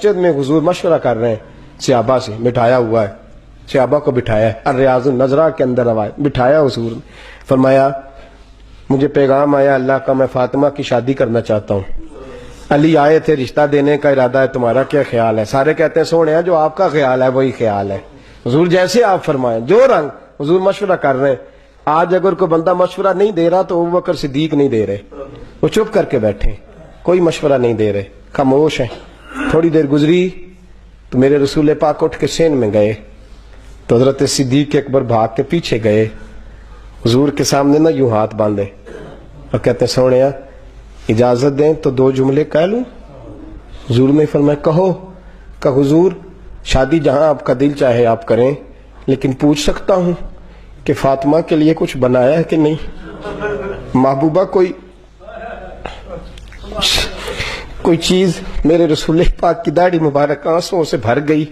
مسجد میں حضور مشورہ کر رہے ہیں صحابہ سے، بٹھایا ہوا ہے، صحابہ کو بٹھایا ہے، الریاض النظرہ کے اندر بٹھایا حضور نے، فرمایا مجھے پیغام آیا اللہ کا، میں فاطمہ کی شادی کرنا چاہتا ہوں، علی آئے تھے رشتہ دینے کا ارادہ ہے، تمہارا کیا خیال ہے؟ سارے کہتے ہیں سونے جو آپ کا خیال ہے وہی خیال ہے، حضور جیسے آپ فرمائیں، جو رنگ حضور مشورہ کر رہے ہیں۔ آج اگر کوئی بندہ مشورہ نہیں دے رہا تو ابوبکر صدیق نہیں دے رہے، وہ چپ کر کے بیٹھے، کوئی مشورہ نہیں دے رہے، خاموش ہیں۔ تھوڑی دیر گزری تو میرے رسول پاک اٹھ کے سین میں گئے تو حضرت صدیق اکبر بھاگ کے پیچھے گئے، حضور کے سامنے نہ یوں ہاتھ باندھے اور کہتے سونے اجازت دیں تو 2 جملے کہہ لوں؟ حضور نے فرمایا کہو۔ کہ حضور شادی جہاں آپ کا دل چاہے آپ کریں، لیکن پوچھ سکتا ہوں کہ فاطمہ کے لیے کچھ بنایا ہے کہ نہیں؟ محبوبہ کوئی چیز؟ میرے رسول پاک کی داڑھی مبارک آنسوؤں سے بھر گئی،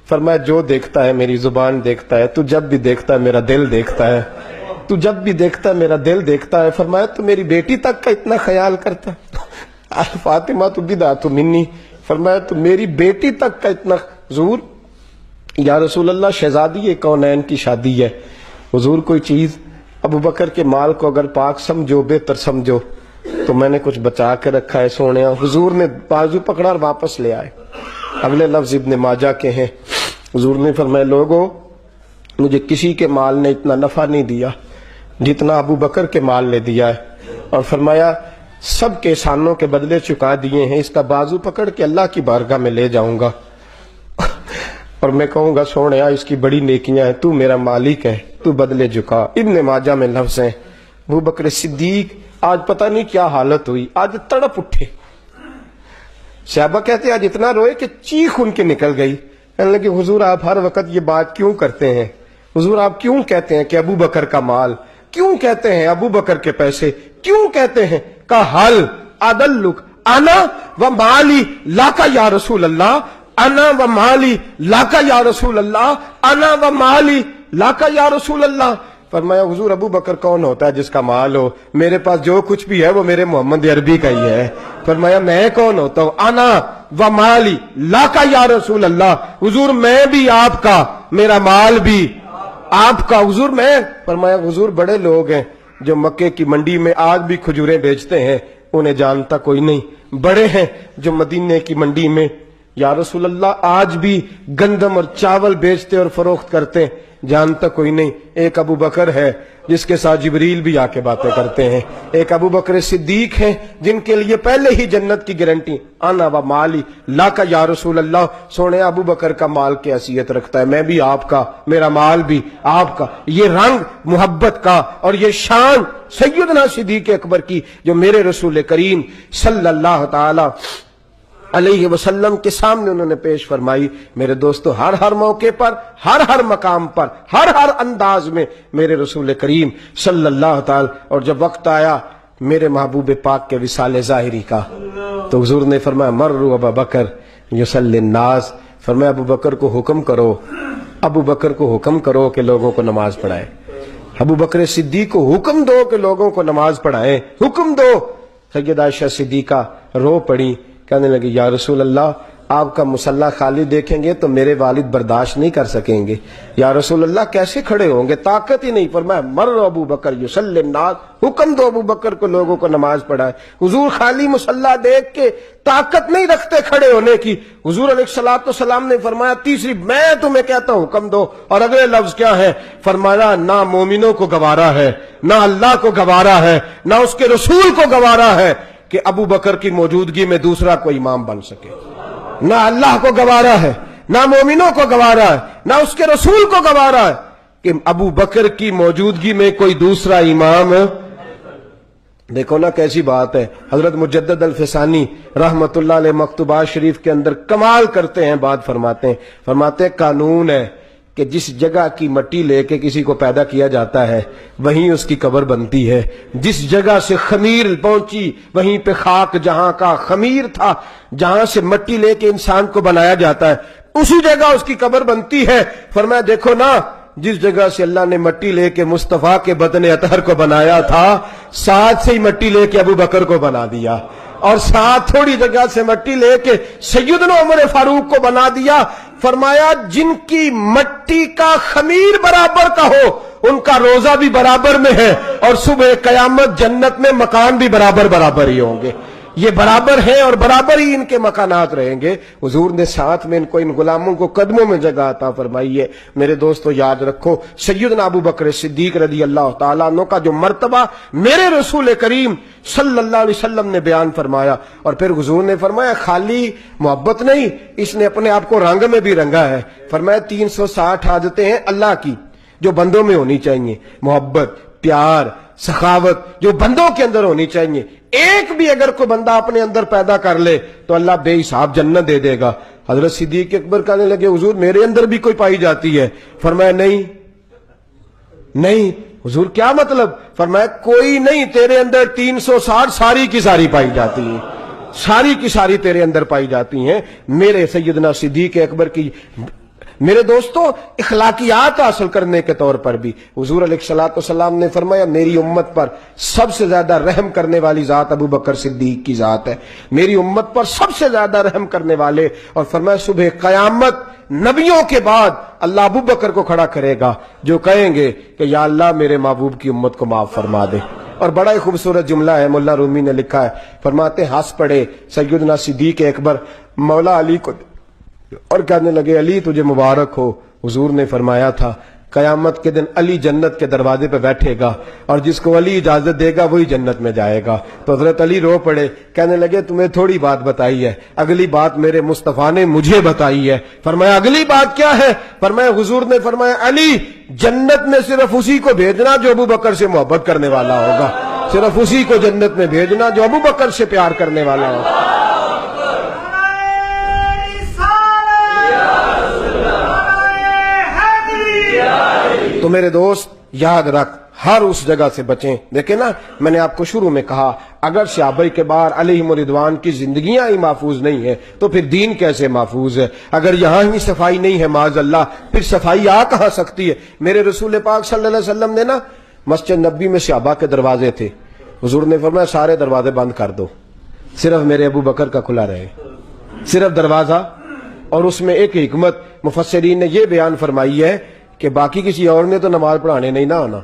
فرمایا جو دیکھتا ہے میری زبان دیکھتا ہے، تو جب بھی دیکھتا ہے میرا دل دیکھتا ہے، تو جب بھی دیکھتا ہے میرا دل دیکھتا ہے۔ فرمایا تو میری بیٹی تک کا اتنا خیال کرتا ہے؟ فاطمہ تو بدعت منی، فرمایا تو میری بیٹی تک کا اتنا۔ حضور یا رسول اللہ شہزادی کونین کی شادی ہے، حضور کوئی چیز؟ ابو بکر کے مال کو اگر پاک سمجھو بہتر سمجھو تو میں نے کچھ بچا کے رکھا ہے سونے۔ حضور نے بازو پکڑا اور واپس لے آئے۔ اگلے لفظ ابن ماجہ کے ہیں، حضور نے فرمایا لوگوں مجھے کسی کے مال نے اتنا نفع نہیں دیا جتنا ابو بکر کے مال نے دیا ہے، اور فرمایا سب کے احسانوں کے بدلے چکا دیے ہیں، اس کا بازو پکڑ کے اللہ کی بارگاہ میں لے جاؤں گا اور میں کہوں گا سونے اس کی بڑی نیکیاں ہیں، تو میرا مالک ہے، تو بدلے جھکا۔ ابن ماجہ میں لفظ ہیں ابو بکر صدیق آج پتہ نہیں کیا حالت ہوئی، آج تڑپ اٹھے۔ صحابہ کہتے ہیں آج اتنا روئے کہ چیخ ان کے نکل گئی، کہنے لگے حضور آپ ہر وقت یہ بات کیوں کرتے ہیں؟ حضور آپ کیوں کہتے ہیں کہ ابو بکر کا مال، کیوں کہتے ہیں ابو بکر کے پیسے، کیوں کہتے ہیں؟ کا حل ادلک انا و مالی لاکا یا رسول اللہ، انا و مالی لاکا یا رسول اللہ، انا و مالی لاکا یا رسول اللہ۔ فرمایا حضور ابو بکر کون ہوتا ہے جس کا مال ہو؟ میرے پاس جو کچھ بھی ہے وہ میرے محمد عربی کا ہی ہے۔ فرمایا میں کون ہوتا ہوں؟ انا و مالی لاکا یا رسول اللہ، حضور میں بھی آپ کا، میرا مال بھی آپ کا۔ حضور میں، فرمایا حضور بڑے لوگ ہیں جو مکے کی منڈی میں آج بھی کھجوریں بیچتے ہیں، انہیں جانتا کوئی نہیں، بڑے ہیں جو مدینے کی منڈی میں یا رسول اللہ آج بھی گندم اور چاول بیچتے اور فروخت کرتے ہیں، جانتا کوئی نہیں۔ ایک ابو بکر ہے جس کے ساتھ جبریل بھی آ کے باتیں کرتے ہیں، ایک ابو بکر صدیق ہیں جن کے لیے پہلے ہی جنت کی گارنٹی، انا و مالی لاکا یا رسول اللہ۔ سونے ابو بکر کا مال کی حیثیت رکھتا ہے، میں بھی آپ کا، میرا مال بھی آپ کا۔ یہ رنگ محبت کا اور یہ شان سیدنا صدیق اکبر کی جو میرے رسول کریم صلی اللہ تعالی علیہ وسلم کے سامنے انہوں نے پیش فرمائی۔ میرے دوستو ہر موقع پر، ہر مقام پر، ہر انداز میں میرے رسول کریم صلی اللہ تعالی، اور جب وقت آیا میرے محبوب پاک کے وصال ظاہری کا تو حضور نے فرمایا مروا ابا بکر یصلی الناس، فرمایا ابو بکر کو حکم کرو، ابو بکر کو حکم کرو کہ لوگوں کو نماز پڑھائے، ابو بکر صدیق کو حکم دو کہ لوگوں کو نماز پڑھائیں، حکم دو۔ سیدہ عائشہ صدیقہ رو پڑی، کہنے لگے یا رسول اللہ آپ کا مصلی خالی دیکھیں گے تو میرے والد برداشت نہیں کر سکیں گے، یا رسول اللہ کیسے کھڑے ہوں گے، طاقت ہی نہیں۔ فرمایا مر ابو بکر یصلی الناس، حکم دو ابو بکر کو لوگوں کو نماز پڑھائے۔ حضور خالی مصلی دیکھ کے طاقت نہیں رکھتے کھڑے ہونے کی، حضور علیہ الصلوۃ والسلام نے فرمایا تیسری میں تمہیں کہتا ہوں حکم دو، اور اگلے لفظ کیا ہے؟ فرمایا نہ مومنوں کو گوارا ہے، نہ اللہ کو گوارا ہے، نہ اس کے رسول کو گوارا ہے کہ ابو بکر کی موجودگی میں دوسرا کوئی امام بن سکے، نہ اللہ کو گوارا ہے، نہ مومنوں کو گوارا ہے، نہ اس کے رسول کو گوارا ہے کہ ابو بکر کی موجودگی میں کوئی دوسرا امام۔ دیکھو نا کیسی بات ہے، حضرت مجدد الفسانی رحمت اللہ علیہ مکتوبات شریف کے اندر کمال کرتے ہیں، بات فرماتے ہیں قانون ہے کہ جس جگہ کی مٹی لے کے کسی کو پیدا کیا جاتا ہے وہیں اس کی قبر بنتی ہے، جس جگہ سے خمیر پہنچی وہیں پہ خاک جہاں کا خمیر تھا، جہاں سے مٹی لے کے انسان کو بنایا جاتا ہے اسی جگہ اس کی قبر بنتی ہے۔ فرمایا دیکھو نا جس جگہ سے اللہ نے مٹی لے کے مصطفیٰ کے بدن اطہر کو بنایا تھا، ساتھ سے ہی مٹی لے کے ابو بکر کو بنا دیا۔ اور ساتھ تھوڑی جگہ سے مٹی لے کے سیدنا عمر فاروق کو بنا دیا. فرمایا جن کی مٹی کا خمیر برابر کا ہو ان کا روزہ بھی برابر میں ہے اور صبح قیامت جنت میں مکان بھی برابر ہی ہوں گے. یہ برابر ہیں اور برابر ہی ان کے مکانات رہیں گے. حضور نے ساتھ میں ان غلاموں کو قدموں میں جگہ عطا فرمائی ہے. میرے دوستو یاد رکھو سیدنا ابو بکر صدیق رضی اللہ تعالیٰ عنہ کا جو مرتبہ میرے رسول کریم صلی اللہ علیہ وسلم نے بیان فرمایا. اور پھر حضور نے فرمایا خالی محبت نہیں، اس نے اپنے آپ کو رنگ میں بھی رنگا ہے. فرمایا 360 عادتیں ہیں اللہ کی جو بندوں میں ہونی چاہیے، محبت، پیار، سخاوت جو بندوں کے اندر ہونی چاہیے. ایک بھی اگر کوئی بندہ اپنے اندر پیدا کر لے تو اللہ بے حساب جنت دے دے گا. حضرت صدیق اکبر کہنے لگے حضور میرے اندر بھی کوئی پائی جاتی ہے؟ فرمایا نہیں. حضور کیا مطلب؟ فرمایا کوئی نہیں، تیرے اندر 360 ساری کی ساری پائی جاتی ہیں، ساری کی ساری تیرے اندر پائی جاتی ہیں. میرے سیدنا صدیق اکبر کی میرے دوستو اخلاقیات حاصل کرنے کے طور پر بھی حضور علیہ الصلوۃ والسلام نے فرمایا میری امت پر سب سے زیادہ رحم کرنے والی ذات ابو بکر صدیق کی ذات ہے. میری امت پر سب سے زیادہ رحم کرنے والے. اور فرمایا صبح قیامت نبیوں کے بعد اللہ ابو بکر کو کھڑا کرے گا جو کہیں گے کہ یا اللہ میرے محبوب کی امت کو معاف فرما دے. اور بڑا ہی خوبصورت جملہ ہے، ملا رومی نے لکھا ہے، فرماتے ہنس پڑے سیدنا صدیق اکبر مولا علی کو اور کہنے لگے علی تجھے مبارک ہو. حضور نے فرمایا تھا قیامت کے دن علی جنت کے دروازے پہ بیٹھے گا اور جس کو علی اجازت دے گا وہی جنت میں جائے گا. تو حضرت علی رو پڑے، کہنے لگے تمہیں تھوڑی بات بتائی ہے، اگلی بات میرے مصطفیٰ نے مجھے بتائی ہے. فرمایا اگلی بات کیا ہے؟ فرمایا حضور نے فرمایا علی جنت میں صرف اسی کو بھیجنا جو ابو بکر سے محبت کرنے والا ہوگا، صرف اسی کو جنت میں بھیجنا جو ابو بکر سے پیار کرنے والا ہوگا. تو میرے دوست یاد رکھ ہر اس جگہ سے بچیں. دیکھیں نا میں نے آپ کو شروع میں کہا اگر صحابہ کبار علیہم رضوان کی زندگیاں ہی محفوظ نہیں ہیں تو پھر دین کیسے محفوظ ہے؟ اگر یہاں ہی صفائی نہیں ہے معاذ اللہ پھر صفائی آ کہاں سکتی ہے؟ میرے رسول پاک صلی اللہ علیہ وسلم نے نا مسجد نبی میں صحابہ کے دروازے تھے، حضور نے فرمایا سارے دروازے بند کر دو، صرف میرے ابو بکر کا کھلا رہے، صرف دروازہ. اور اس میں ایک حکمت مفسرین نے یہ بیان فرمائی ہے کہ باقی کسی اور نے تو نماز پڑھانے نہیں نہ ہونا،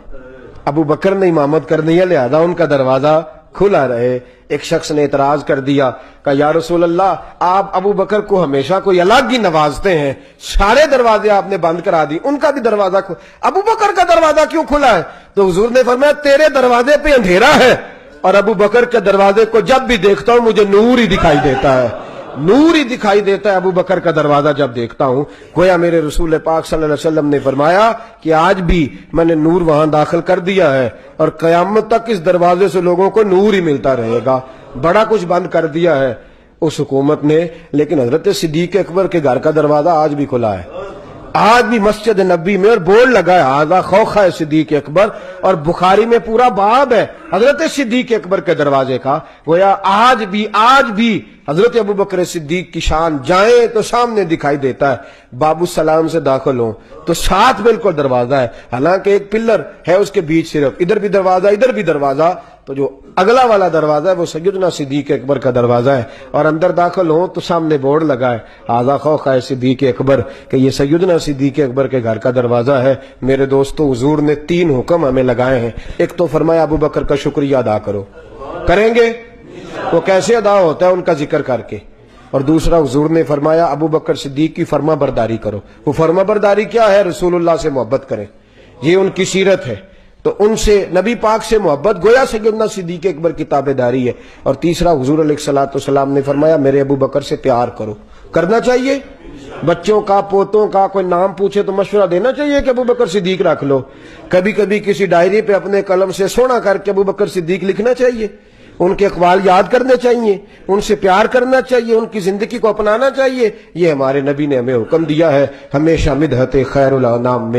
ابو بکر نے امامت کرنی ہے لہذا ان کا دروازہ کھلا رہے. ایک شخص نے اعتراض کر دیا کہ یا رسول اللہ آپ ابو بکر کو ہمیشہ کوئی الگ ہی نوازتے ہیں، سارے دروازے آپ نے بند کرا دی، ان کا بھی دروازہ ابو بکر کا دروازہ کیوں کھلا ہے؟ تو حضور نے فرمایا تیرے دروازے پہ اندھیرا ہے اور ابو بکر کے دروازے کو جب بھی دیکھتا ہوں مجھے نور ہی دکھائی دیتا ہے، نور ہی دکھائی دیتا ہے ابو بکر کا دروازہ جب دیکھتا ہوں. گویا میرے رسول پاک صلی اللہ علیہ وسلم نے فرمایا کہ آج بھی میں نے نور وہاں داخل کر دیا ہے اور قیامت تک اس دروازے سے لوگوں کو نور ہی ملتا رہے گا. بڑا کچھ بند کر دیا ہے اس حکومت نے، لیکن حضرت صدیق اکبر کے گھر کا دروازہ آج بھی کھلا ہے. آج بھی مسجد نبی میں اور بورڈ لگا ہے آزا خوخہ ہے صدیق اکبر، اور بخاری میں پورا باب ہے حضرت صدیق اکبر کے دروازے کا. گویا آج بھی حضرت ابو بکر صدیق کی شان جائیں تو سامنے دکھائی دیتا ہے، باب السلام سے داخل ہوں تو ساتھ بالکل دروازہ ہے، حالانکہ ایک پلر ہے اس کے بیچ، صرف ادھر بھی دروازہ ادھر بھی دروازہ. تو جو اگلا والا دروازہ ہے وہ سیدنا صدیق اکبر کا دروازہ ہے، اور اندر داخل ہوں تو سامنے بورڈ لگا ہے آزا خوخہ صدیق اکبر کہ یہ سیدنا صدیق اکبر کے گھر کا دروازہ ہے. میرے دوستو حضور نے 3 حکم ہمیں لگائے ہیں. ایک تو فرمایا ابو بکر کا شکریہ ادا کرو، کریں گے وہ کیسے ادا ہوتا ہے؟ ان کا ذکر کر کے. اور دوسرا حضور نے فرمایا ابو بکر صدیق کی فرما برداری کرو. وہ فرما برداری کیا ہے؟ رسول اللہ سے محبت کریں، یہ ان کی سیرت ہے. تو ان سے نبی پاک سے محبت گویا سیدنا صدیق اکبر کی تابعداری ہے. اور تیسرا حضور علیہ الصلوۃ والسلام نے فرمایا میرے ابو بکر سے پیار کرو. کرنا چاہیے، بچوں کا پوتوں کا کوئی نام پوچھے تو مشورہ دینا چاہیے کہ ابو بکر صدیق رکھ لو. کبھی کبھی کسی ڈائری پہ اپنے قلم سے سونا کر کے ابو بکر صدیق لکھنا چاہیے، ان کے اقوال یاد کرنے چاہیے، ان سے پیار کرنا چاہیے، ان کی زندگی کو اپنانا چاہیے. یہ ہمارے نبی نے ہمیں حکم دیا ہے. ہمیشہ مدحت خیر الانام میں